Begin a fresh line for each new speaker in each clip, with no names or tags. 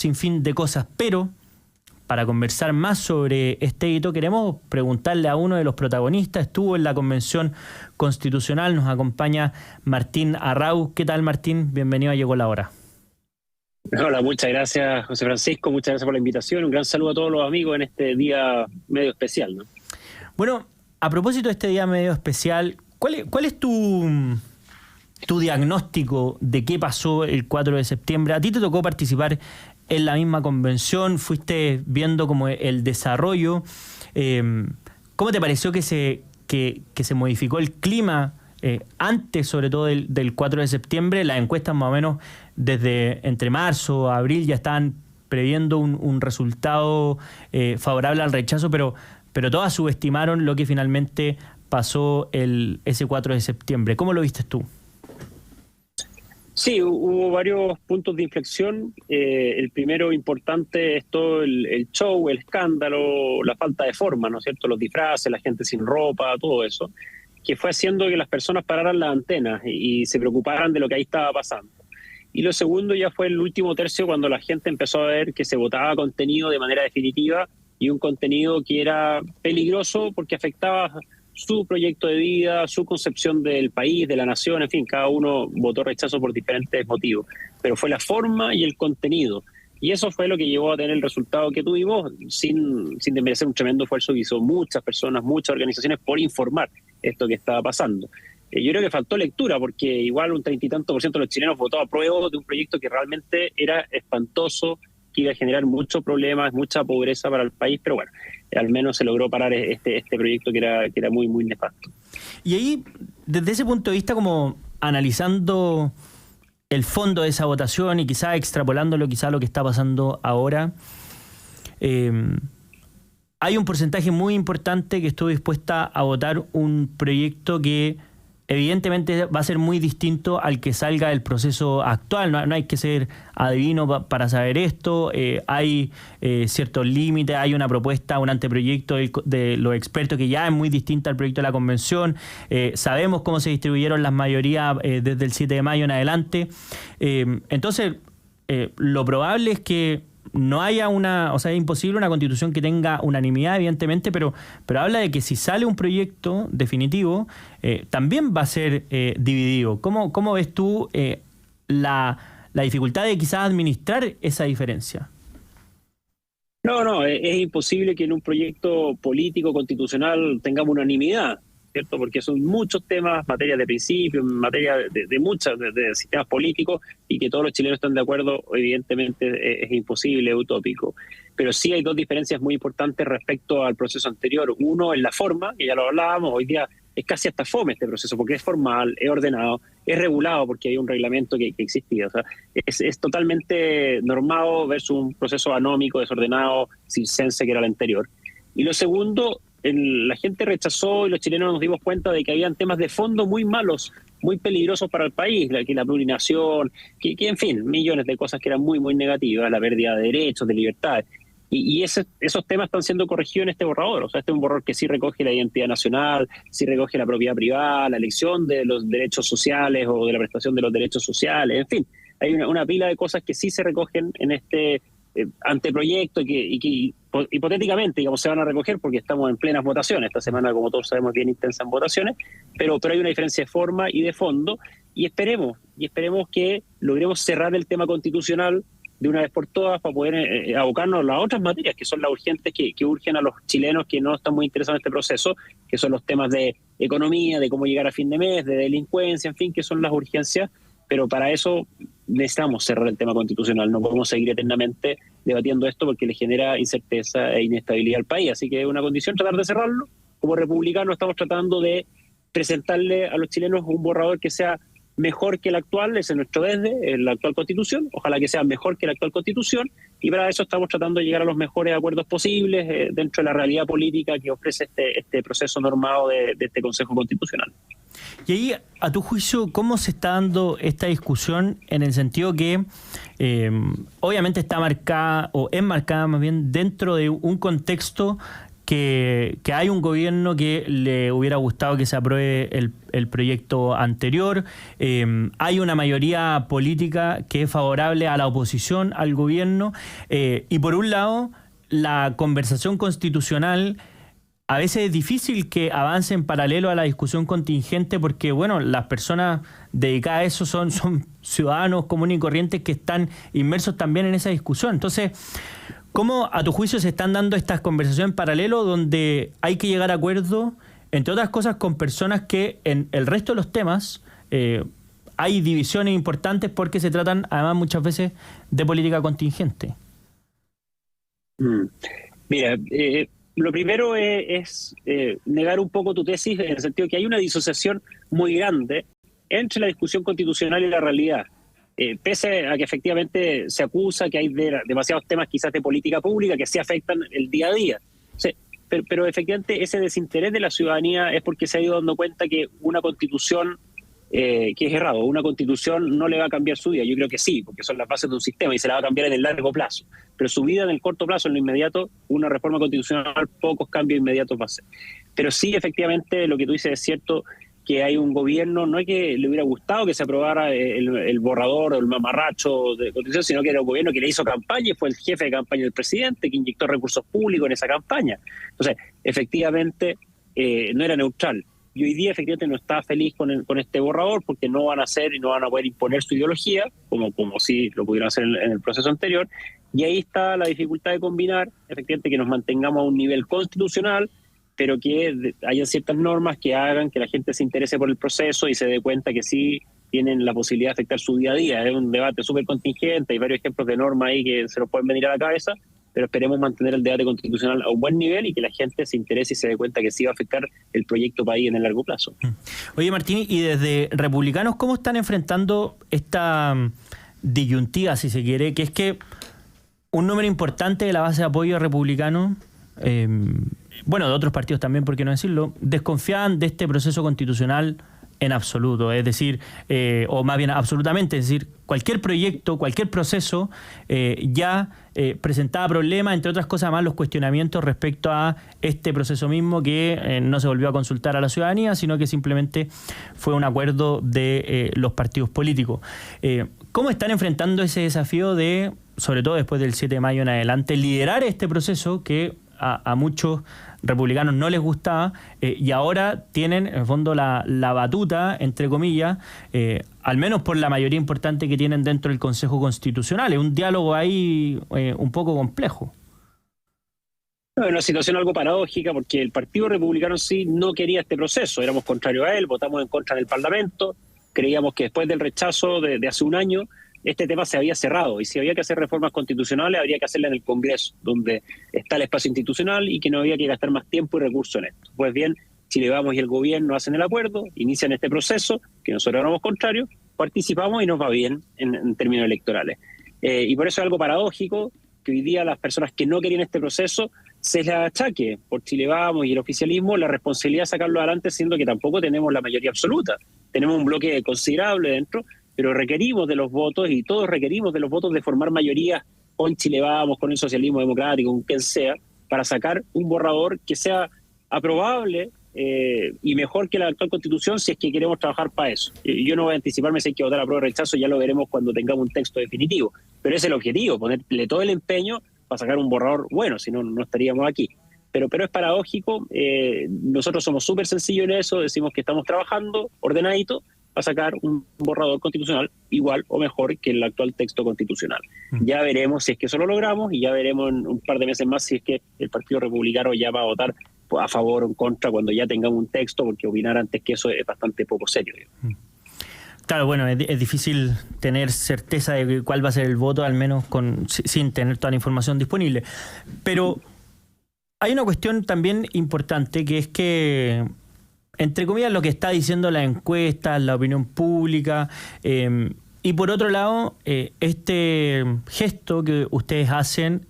sin fin de cosas, pero para conversar más sobre este hito queremos preguntarle a uno de los protagonistas. Estuvo en la Convención Constitucional, nos acompaña Martín Arrau. ¿Qué tal, Martín? Bienvenido a Llegó la Hora.
Hola, muchas gracias, José Francisco, muchas gracias por la invitación. Un gran saludo a todos los amigos en este día medio especial, ¿no?
Bueno, a propósito de este día medio especial, ¿cuál es tu diagnóstico de qué pasó el 4 de septiembre? ¿A ti te tocó participar en la misma convención? ¿Fuiste viendo como el desarrollo? ¿Cómo te pareció que se modificó el clima antes, sobre todo, del 4 de septiembre? Las encuestas más o menos desde entre marzo a abril ya estaban previendo un resultado favorable al rechazo, pero todas subestimaron lo que finalmente pasó ese 4 de septiembre. ¿Cómo lo viste tú?
Sí, hubo varios puntos de inflexión. El primero importante es todo el show, el escándalo, la falta de forma, ¿no es cierto? Los disfraces, la gente sin ropa, todo eso, que fue haciendo que las personas pararan las antenas y se preocuparan de lo que ahí estaba pasando. Y lo segundo ya fue el último tercio, cuando la gente empezó a ver que se votaba contenido de manera definitiva, y un contenido que era peligroso porque afectaba su proyecto de vida, su concepción del país, de la nación, en fin, cada uno votó rechazo por diferentes motivos. Pero fue la forma y el contenido. Y eso fue lo que llevó a tener el resultado que tuvimos, sin desmerecer un tremendo esfuerzo que hizo muchas personas, muchas organizaciones por informar esto que estaba pasando. Yo creo que faltó lectura, porque igual un 30 y tanto % de los chilenos votó a prueba de un proyecto que realmente era espantoso, que iba a generar muchos problemas, mucha pobreza para el país, pero bueno, al menos se logró parar este proyecto que era muy, muy nefasto.
Y ahí, desde ese punto de vista, como analizando el fondo de esa votación y quizás extrapolándolo a lo que está pasando ahora, hay un porcentaje muy importante que estuvo dispuesta a votar un proyecto que evidentemente va a ser muy distinto al que salga del proceso actual. No hay que ser adivino para saber esto. Hay ciertos límites, hay una propuesta, un anteproyecto de los expertos que ya es muy distinta al proyecto de la convención. Sabemos cómo se distribuyeron las mayorías desde el 7 de mayo en adelante. Entonces, lo probable es que no haya es imposible una constitución que tenga unanimidad, evidentemente, pero habla de que si sale un proyecto definitivo, también va a ser dividido. ¿Cómo ves tú la dificultad de quizás administrar esa diferencia?
No, es imposible que en un proyecto político constitucional tengamos unanimidad, ¿cierto? Porque son muchos temas, materia de principios, materia de muchos de sistemas políticos, y que todos los chilenos estén de acuerdo, evidentemente es imposible, es utópico. Pero sí hay dos diferencias muy importantes respecto al proceso anterior. Uno es la forma, que ya lo hablábamos, hoy día es casi hasta fome este proceso, porque es formal, es ordenado, es regulado porque hay un reglamento que existía. O sea, es totalmente normado versus un proceso anómico, desordenado, circense, que era el anterior. Y lo segundo, la gente rechazó, y los chilenos nos dimos cuenta de que habían temas de fondo muy malos, muy peligrosos para el país, que la plurinación, que en fin, millones de cosas que eran muy, muy negativas, la pérdida de derechos, de libertades. Y esos temas están siendo corregidos en este borrador. O sea, este es un borrador que sí recoge la identidad nacional, sí recoge la propiedad privada, la elección de los derechos sociales o de la prestación de los derechos sociales. En fin, hay una pila de cosas que sí se recogen en este anteproyecto y que hipotéticamente, digamos, se van a recoger porque estamos en plenas votaciones. Esta semana, como todos sabemos, bien intensa en votaciones, pero hay una diferencia de forma y de fondo, y esperemos que logremos cerrar el tema constitucional de una vez por todas para poder abocarnos a las otras materias que son las urgentes, que urgen a los chilenos que no están muy interesados en este proceso, que son los temas de economía, de cómo llegar a fin de mes, de delincuencia, en fin, que son las urgencias. Pero para eso necesitamos cerrar el tema constitucional. No podemos seguir eternamente debatiendo esto porque le genera incerteza e inestabilidad al país. Así que es una condición tratar de cerrarlo. Como republicanos estamos tratando de presentarle a los chilenos un borrador que sea mejor que el actual, ese es nuestro desde, la actual Constitución. Ojalá que sea mejor que la actual Constitución, y para eso estamos tratando de llegar a los mejores acuerdos posibles dentro de la realidad política que ofrece este proceso normado de este Consejo Constitucional.
Y ahí, a tu juicio, ¿cómo se está dando esta discusión en el sentido que obviamente está marcada, o es marcada más bien, dentro de un contexto que hay un gobierno que le hubiera gustado que se apruebe el proyecto anterior. Hay una mayoría política que es favorable a la oposición al gobierno. Y por un lado, la conversación constitucional a veces es difícil que avance en paralelo a la discusión contingente porque, bueno, las personas dedicadas a eso son ciudadanos comunes y corrientes que están inmersos también en esa discusión. Entonces, ¿cómo a tu juicio se están dando estas conversaciones en paralelo donde hay que llegar a acuerdos, entre otras cosas, con personas que en el resto de los temas hay divisiones importantes porque se tratan además muchas veces de política contingente?
Mira, lo primero es negar un poco tu tesis en el sentido de que hay una disociación muy grande entre la discusión constitucional y la realidad. Pese a que efectivamente se acusa que hay demasiados temas quizás de política pública que se afectan el día a día. Pero efectivamente ese desinterés de la ciudadanía es porque se ha ido dando cuenta que una constitución que es errado, una constitución no le va a cambiar su vida. Yo creo que sí, porque son las bases de un sistema y se la va a cambiar en el largo plazo. Pero su vida en el corto plazo, en lo inmediato, una reforma constitucional, pocos cambios inmediatos va a ser. Pero sí, efectivamente, lo que tú dices es cierto, que hay un gobierno, no es que le hubiera gustado que se aprobara el borrador o el mamarracho de constitución, sino que era un gobierno que le hizo campaña y fue el jefe de campaña del presidente, que inyectó recursos públicos en esa campaña. Entonces, efectivamente, no era neutral. Y hoy día efectivamente no está feliz con este borrador porque no van a hacer y no van a poder imponer su ideología, como sí lo pudieron hacer en el proceso anterior. Y ahí está la dificultad de combinar, efectivamente, que nos mantengamos a un nivel constitucional, pero que haya ciertas normas que hagan que la gente se interese por el proceso y se dé cuenta que sí tienen la posibilidad de afectar su día a día. Es un debate súper contingente, hay varios ejemplos de normas ahí que se nos pueden venir a la cabeza, pero esperemos mantener el debate constitucional a un buen nivel y que la gente se interese y se dé cuenta que sí va a afectar el proyecto país en el largo plazo.
Oye, Martín, y desde Republicanos, ¿cómo están enfrentando esta disyuntiva, si se quiere, que es que un número importante de la base de apoyo republicano, bueno, de otros partidos también, por qué no decirlo, desconfían de este proceso constitucional en absoluto, es decir, o más bien absolutamente, es decir, cualquier proyecto, cualquier proceso ya presentaba problemas, entre otras cosas más los cuestionamientos respecto a este proceso mismo que no se volvió a consultar a la ciudadanía, sino que simplemente fue un acuerdo de los partidos políticos. ¿Cómo están enfrentando ese desafío de, sobre todo después del 7 de mayo en adelante, liderar este proceso que a muchos republicanos no les gustaba y ahora tienen en el fondo la batuta, entre comillas, al menos por la mayoría importante que tienen dentro del Consejo Constitucional? Es un diálogo ahí un poco complejo.
Una situación algo paradójica porque el Partido Republicano sí no quería este proceso, éramos contrarios a él, votamos en contra en el Parlamento, creíamos que después del rechazo de hace un año este tema se había cerrado y si había que hacer reformas constitucionales habría que hacerlas en el Congreso, donde está el espacio institucional y que no había que gastar más tiempo y recursos en esto. Pues bien, Chile Vamos y el gobierno hacen el acuerdo, inician este proceso, que nosotros éramos contrarios, participamos y nos va bien en términos electorales. Y por eso es algo paradójico que hoy día las personas que no querían este proceso se les achaque por Chile Vamos y el oficialismo la responsabilidad de sacarlo adelante, siendo que tampoco tenemos la mayoría absoluta. Tenemos un bloque considerable dentro, pero requerimos de los votos y todos requerimos de los votos de formar mayoría con Chile Vamos, con el socialismo democrático, con quien sea, para sacar un borrador que sea aprobable y mejor que la actual Constitución si es que queremos trabajar para eso. Yo no voy a anticiparme si hay que votar a prueba o rechazo, ya lo veremos cuando tengamos un texto definitivo, pero ese es el objetivo, ponerle todo el empeño para sacar un borrador bueno, si no, no estaríamos aquí. Pero es paradójico, nosotros somos súper sencillos en eso, decimos que estamos trabajando ordenadito, a sacar un borrador constitucional igual o mejor que el actual texto constitucional. Ya veremos si es que eso lo logramos y ya veremos en un par de meses más si es que el Partido Republicano ya va a votar a favor o en contra cuando ya tengamos un texto, porque opinar antes que eso es bastante poco serio.
Claro, bueno, es difícil tener certeza de cuál va a ser el voto, al menos sin tener toda la información disponible. Pero hay una cuestión también importante, que es que entre comillas, lo que está diciendo la encuesta, la opinión pública, y por otro lado, este gesto que ustedes hacen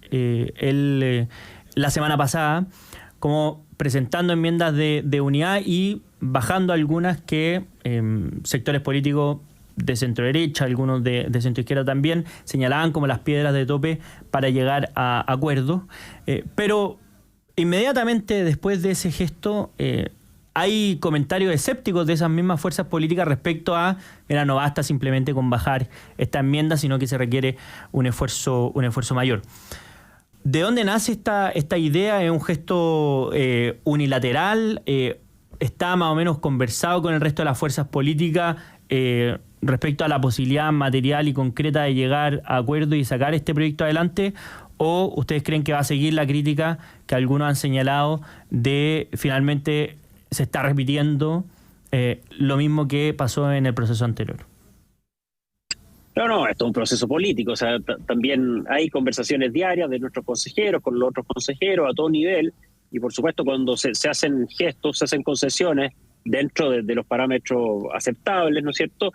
la semana pasada, como presentando enmiendas de unidad y bajando algunas que sectores políticos de centro derecha, algunos de centro izquierda también, señalaban como las piedras de tope para llegar a acuerdos, pero Inmediatamente después de ese gesto, hay comentarios escépticos de esas mismas fuerzas políticas respecto a, mira, no basta simplemente con bajar esta enmienda, sino que se requiere un esfuerzo mayor. ¿De dónde nace esta idea? ¿Es un gesto unilateral? ¿Está más o menos conversado con el resto de las fuerzas políticas respecto a la posibilidad material y concreta de llegar a acuerdo y sacar este proyecto adelante? ¿O ustedes creen que va a seguir la crítica que algunos han señalado de finalmente se está repitiendo lo mismo que pasó en el proceso anterior?
No, esto es un proceso político. O sea, también hay conversaciones diarias de nuestros consejeros con los otros consejeros a todo nivel, y por supuesto cuando se hacen gestos, se hacen concesiones dentro de los parámetros aceptables, ¿no es cierto?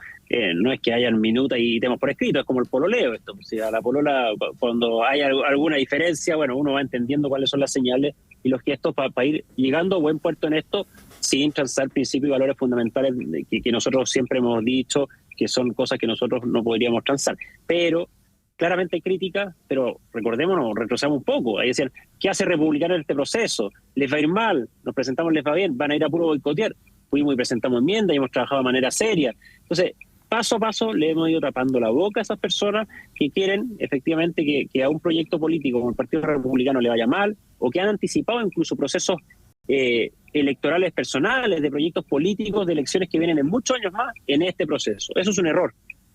No es que hayan minutas y temas por escrito, es como el pololeo esto. O sea, la polola, cuando hay alguna diferencia, bueno, uno va entendiendo cuáles son las señales y los gestos para ir llegando a buen puerto en esto, sin transar principios y valores fundamentales que nosotros siempre hemos dicho que son cosas que nosotros no podríamos transar. Pero claramente hay crítica, pero recordémonos, retrocedamos un poco. Ahí decían, ¿qué hace Republicano en este proceso? ¿Les va a ir mal? ¿Nos presentamos, les va bien? ¿Van a ir a puro boicotear? Fuimos y presentamos enmiendas y hemos trabajado de manera seria. Entonces, paso a paso le hemos ido tapando la boca a esas personas que quieren efectivamente que a un proyecto político como el Partido Republicano le vaya mal, o que han anticipado incluso procesos electorales personales, de proyectos políticos, de elecciones que vienen en muchos años más en este proceso. Eso es un error.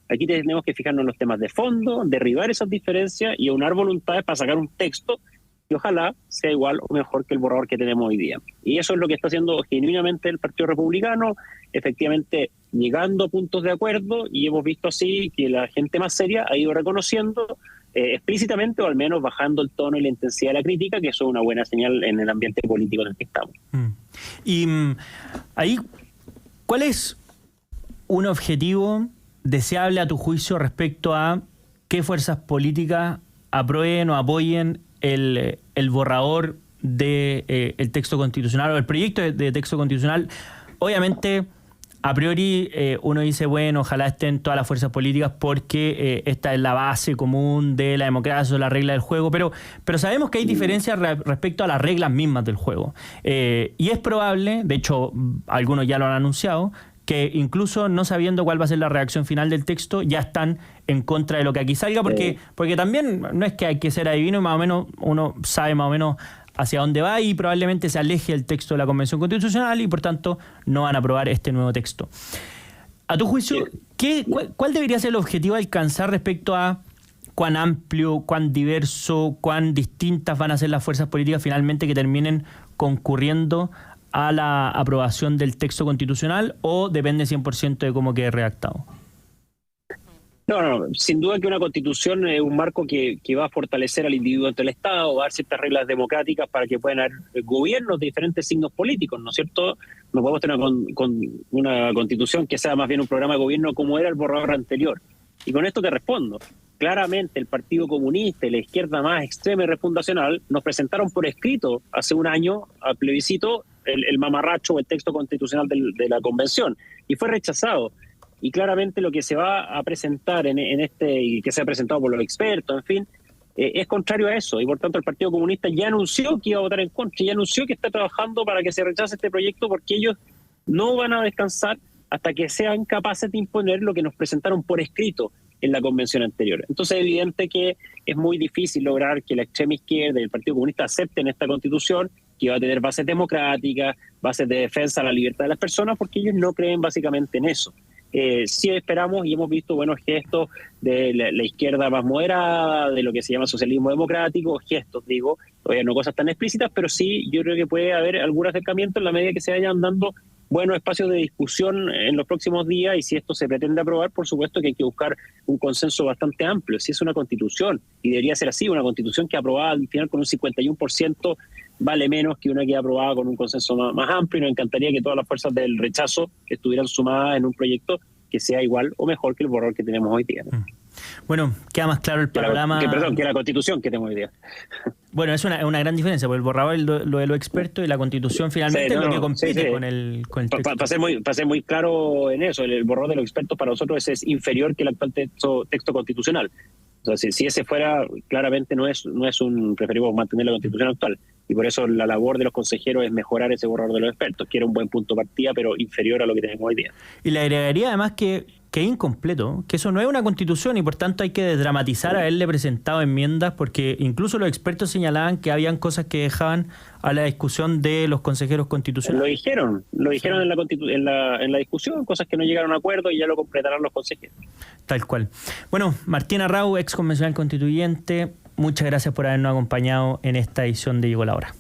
Aquí tenemos que fijarnos en los temas de fondo, derribar esas diferencias y aunar voluntades para sacar un texto que ojalá sea igual o mejor que el borrador que tenemos hoy día. Y eso es lo que está haciendo genuinamente el Partido Republicano, efectivamente llegando a puntos de acuerdo, y hemos visto así que la gente más seria ha ido reconociendo explícitamente, o al menos bajando el tono y la intensidad de la crítica, que eso es una buena señal en el ambiente político en el que estamos.
Y ahí, ¿cuál es un objetivo deseable a tu juicio respecto a qué fuerzas políticas aprueben o apoyen el borrador de el texto constitucional o el proyecto de texto constitucional? Obviamente, a priori uno dice, bueno, ojalá estén todas las fuerzas políticas porque esta es la base común de la democracia o la regla del juego, pero sabemos que hay diferencias respecto a las reglas mismas del juego. Y es probable, de hecho algunos ya lo han anunciado, que incluso no sabiendo cuál va a ser la reacción final del texto, ya están en contra de lo que aquí salga, porque también no es que hay que ser adivino, más o menos uno sabe más o menos hacia dónde va y probablemente se aleje el texto de la Convención Constitucional y por tanto no van a aprobar este nuevo texto. A tu juicio, ¿cuál debería ser el objetivo a alcanzar respecto a cuán amplio, cuán diverso, cuán distintas van a ser las fuerzas políticas finalmente que terminen concurriendo a la aprobación del texto constitucional, o depende 100% de cómo quede redactado?
No, sin duda que una constitución es un marco que va a fortalecer al individuo ante el Estado, va a dar ciertas reglas democráticas para que puedan haber gobiernos de diferentes signos políticos, ¿no es cierto? No podemos tener una constitución que sea más bien un programa de gobierno como era el borrador anterior. Y con esto te respondo. Claramente el Partido Comunista y la izquierda más extrema y refundacional nos presentaron por escrito hace un año al plebiscito el mamarracho o el texto constitucional de la Convención, y fue rechazado. Y claramente lo que se va a presentar en este, y que se ha presentado por los expertos, en fin, es contrario a eso. Y por tanto el Partido Comunista ya anunció que iba a votar en contra, ya anunció que está trabajando para que se rechace este proyecto, porque ellos no van a descansar hasta que sean capaces de imponer lo que nos presentaron por escrito en la convención anterior. Entonces es evidente que es muy difícil lograr que la extrema izquierda y el Partido Comunista acepten esta constitución, que va a tener bases democráticas, bases de defensa de la libertad de las personas, porque ellos no creen básicamente en eso. Sí esperamos y hemos visto buenos gestos de la izquierda más moderada, de lo que se llama socialismo democrático, gestos, digo, todavía no cosas tan explícitas, pero sí yo creo que puede haber algún acercamiento en la medida que se vayan dando buenos espacios de discusión en los próximos días, y si esto se pretende aprobar, por supuesto que hay que buscar un consenso bastante amplio. Si es una constitución, y debería ser así, una constitución que aprobada al final con un 51% vale menos que una que aprobada con un consenso más amplio, y nos encantaría que todas las fuerzas del rechazo estuvieran sumadas en un proyecto que sea igual o mejor que el borrador que tenemos hoy día, ¿no?
Bueno, queda más claro el panorama.
Que la constitución que tenemos hoy día.
Bueno, es una gran diferencia, porque el borrador es lo de los expertos y la constitución finalmente es lo que compite con el texto.
Para ser muy claro en eso, el borrador de los expertos para nosotros es inferior que el actual texto constitucional. O sea, si ese fuera, claramente no es preferimos mantener la Constitución actual. Y por eso la labor de los consejeros es mejorar ese borrador de los expertos, que era un buen punto de partida, pero inferior a lo que tenemos hoy día.
Y le agregaría además que es incompleto, que eso no es una constitución y por tanto hay que desdramatizar haberle presentado enmiendas, porque incluso los expertos señalaban que habían cosas que dejaban a la discusión de los consejeros constitucionales.
Lo dijeron en la discusión, cosas que no llegaron a acuerdo y ya lo completarán los consejeros.
Tal cual. Bueno, Martín Arrau, ex convencional constituyente, muchas gracias por habernos acompañado en esta edición de Llegó la Hora.